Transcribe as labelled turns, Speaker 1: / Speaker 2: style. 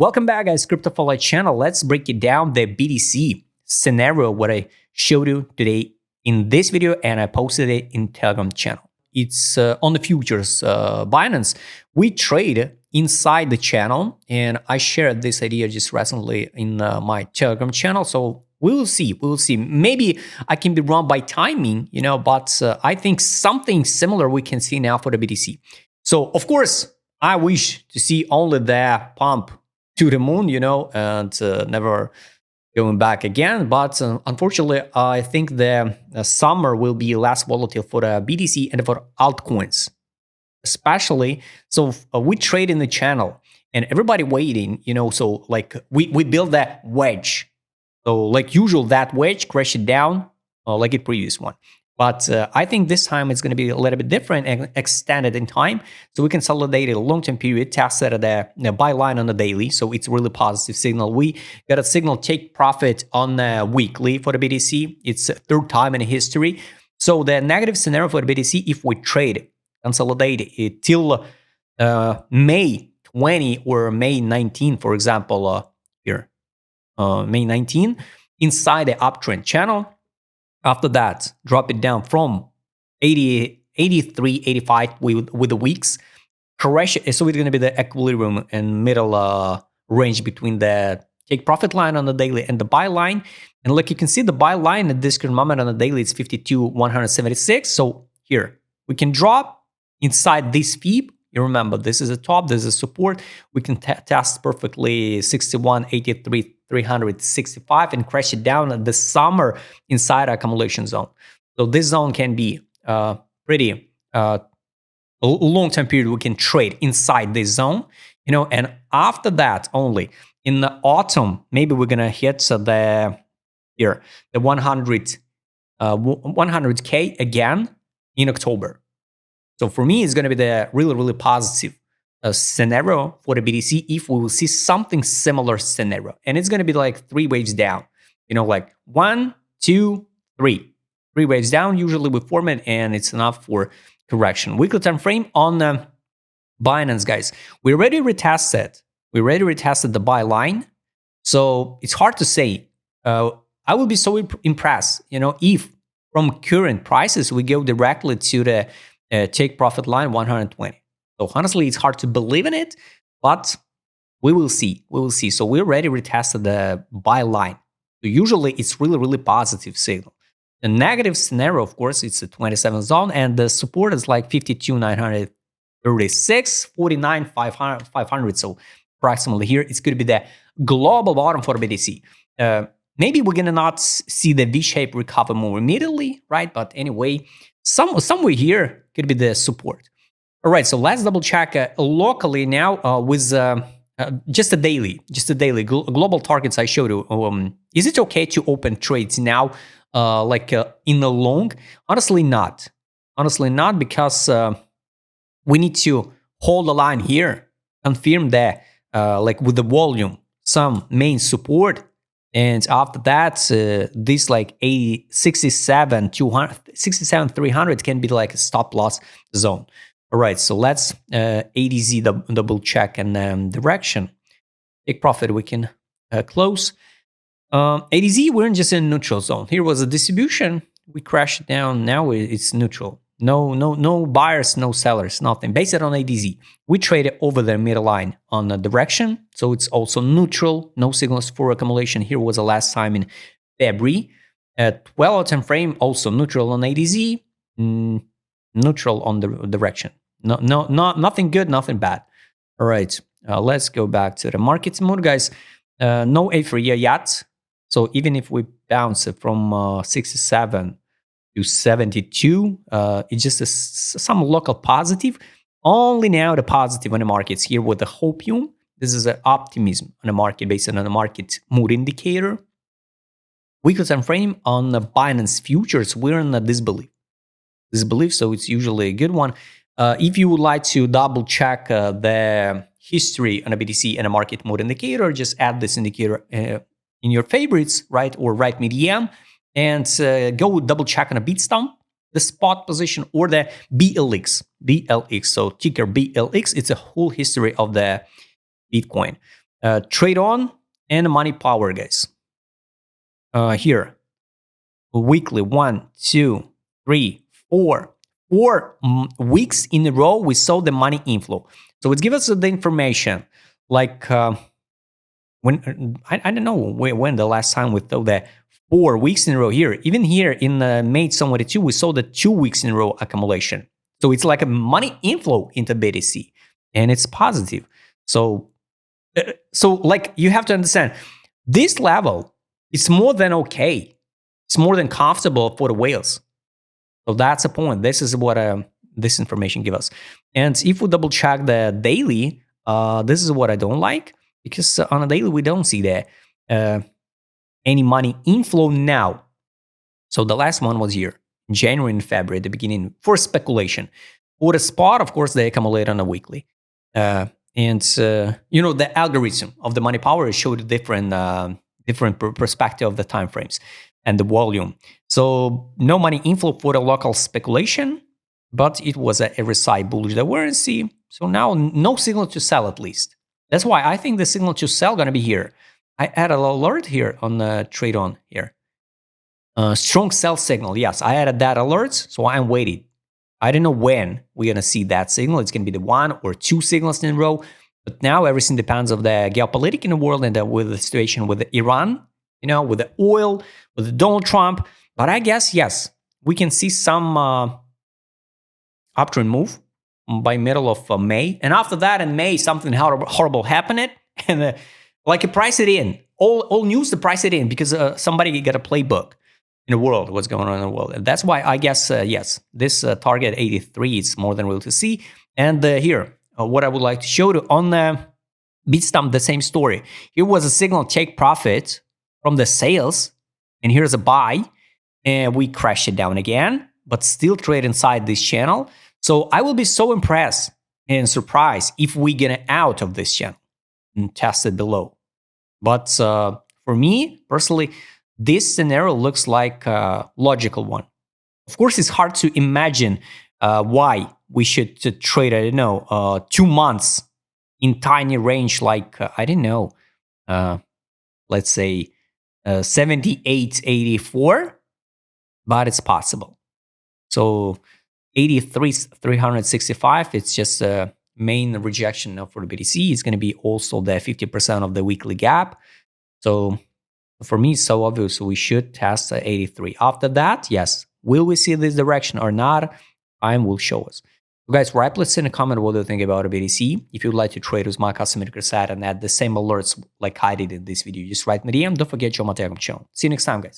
Speaker 1: Welcome back, guys. Crypto Follow channel. Let's break it down the BTC scenario, what I showed you today in this video, and I posted it in Telegram channel. It's on the futures Binance. We trade inside the channel, and I shared this idea just recently in my Telegram channel. So we will see. We will see. Maybe I can be wrong by timing, but I think something similar we can see now for the BTC. So of course, I wish to see only the pump to the moon, and never going back again. But unfortunately, I think the summer will be less volatile for the BTC and for altcoins, especially. So we trade in the channel and everybody waiting, so like we build that wedge. So like usual, that wedge crash it down like the previous one. But I think this time it's going to be a little bit different and extended in time. So we consolidate a long-term period, tested at the buy line on the daily. So it's really positive signal. We got a signal take profit on the weekly for the BTC. It's third time in history. So the negative scenario for the BTC, if we trade, consolidate it till May 20 or May 19, for example, here, May 19, inside the uptrend channel. After that, drop it down from 80, 83, 85 with the weeks. Crash. So it's going to be the equilibrium and middle range between the take profit line on the daily and the buy line. And like you can see, the buy line at this current moment on the daily is 52,176. So here we can drop inside this FIB. You remember, this is a top, this is a support. We can test perfectly 61, 83, 365 and crash it down at the summer inside accumulation zone. So this zone can be pretty long-term period. We can trade inside this zone, and after that only in the autumn, maybe we're gonna hit the 100K again in October. So for me, it's going to be the really, really positive scenario for the BTC if we will see something similar scenario. And it's going to be like 3 waves down, like 1, 2, 3. 3 waves down, usually we form it, and it's enough for correction. Weekly time frame on Binance, guys. We already retested. We already retested the buy line. So it's hard to say. I will be so impressed, if from current prices, we go directly to the take profit line 120. So honestly, it's hard to believe in it, but we will see. We will see. So we already retested the buy line. So usually it's really, really positive signal. The negative scenario, of course, it's the 27 zone, and the support is like 52,936, 49,500. So approximately here, it's going to be the global bottom for BTC. Maybe we're going to not see the V-shape recover more immediately, right? But anyway, somewhere here could be the support. All right, so let's double check locally now with just a daily global targets I showed you. Is it okay to open trades now, in the long? Honestly, not. Honestly, not, because we need to hold the line here, confirm that with the volume, some main support. And after that, this like 67, 300 can be like a stop loss zone. All right, so let's ADZ double check and direction. Take profit, we can close. ADZ, we're just in neutral zone. Here was a distribution. We crashed down. Now it's neutral. No buyers, no sellers, nothing. Based on ADZ, we traded over the middle line on the direction, so it's also neutral. No signals for accumulation. Here was the last time in February. 12-hour time frame, also neutral on ADZ, neutral on the direction. Nothing good, nothing bad. All right, let's go back to the market mode, guys. No euphoria yet. So even if we bounce from 67 to 72, it's just some local positive. Only now the positive on the markets here with the hopium. This is an optimism on the market based on the market mood indicator. Weekly time frame on the Binance futures, we're in a disbelief. So it's usually a good one. If you would like to double check the history on a BTC and a market mood indicator, just add this indicator in your favorites, right? Or write me DM and go double check on a beat stump, the spot position, or the BLX. So ticker BLX, it's a whole history of the Bitcoin. Trade on and money power, guys. Here, weekly 1, 2, 3, 4 weeks in a row we saw the money inflow. So it gives us the information like when I don't know when the last time we saw that 4 weeks in a row here. Even here in May 2022 we saw the 2 weeks in a row accumulation. So it's like a money inflow into BTC and it's positive. So like you have to understand this level is more than okay. It's more than comfortable for the whales. So that's the point. This is what this information gives us. And if we double check the daily, this is what I don't like, because on a daily we don't see the any money inflow now. So the last one was here, January and February, the beginning, for speculation. For the spot, of course, they accumulate on a weekly. And the algorithm of the money power showed different perspective of the time frames and the volume. So no money inflow for the local speculation, but it was a RSI bullish awareness. So now no signal to sell at least. That's why I think the signal to sell gonna be here. I added an alert here on the trade on here. Strong sell signal. Yes, I added that alert, so I'm waiting. I don't know when we're gonna see that signal. It's gonna be the 1 or 2 signals in a row. But now everything depends on the geopolitics in the world and with the situation with Iran, with the oil, with Donald Trump. But I guess, yes, we can see some uptrend move by middle of May. And after that, in May, something horrible happened. And like you price it in. All news to price it in because somebody got a playbook in the world, what's going on in the world. And that's why I guess, yes, this target 83 is more than real to see. And here, what I would like to show you on the Bitstamp, the same story. Here was a signal take profit from the sales, and here's a buy, and we crashed it down again, but still trade inside this channel. So I will be so impressed and surprised if we get out of this channel and test it below. But for me, personally, this scenario looks like a logical one. Of course, it's hard to imagine why we should trade, I don't know, 2 months in tiny range like, I don't know, let's say 78, 84, but it's possible. So 83, 365, it's just a main rejection for the BTC. It's going to be also the 50% of the weekly gap. So for me, it's so obvious we should test 83. After that, yes, will we see this direction or not? Time will show us. So guys, write please in a comment what do you think about a BTC. If you'd like to trade with my custom site and add the same alerts like I did in this video, just write me DM. Don't forget to join my Telegram channel. See you next time, guys.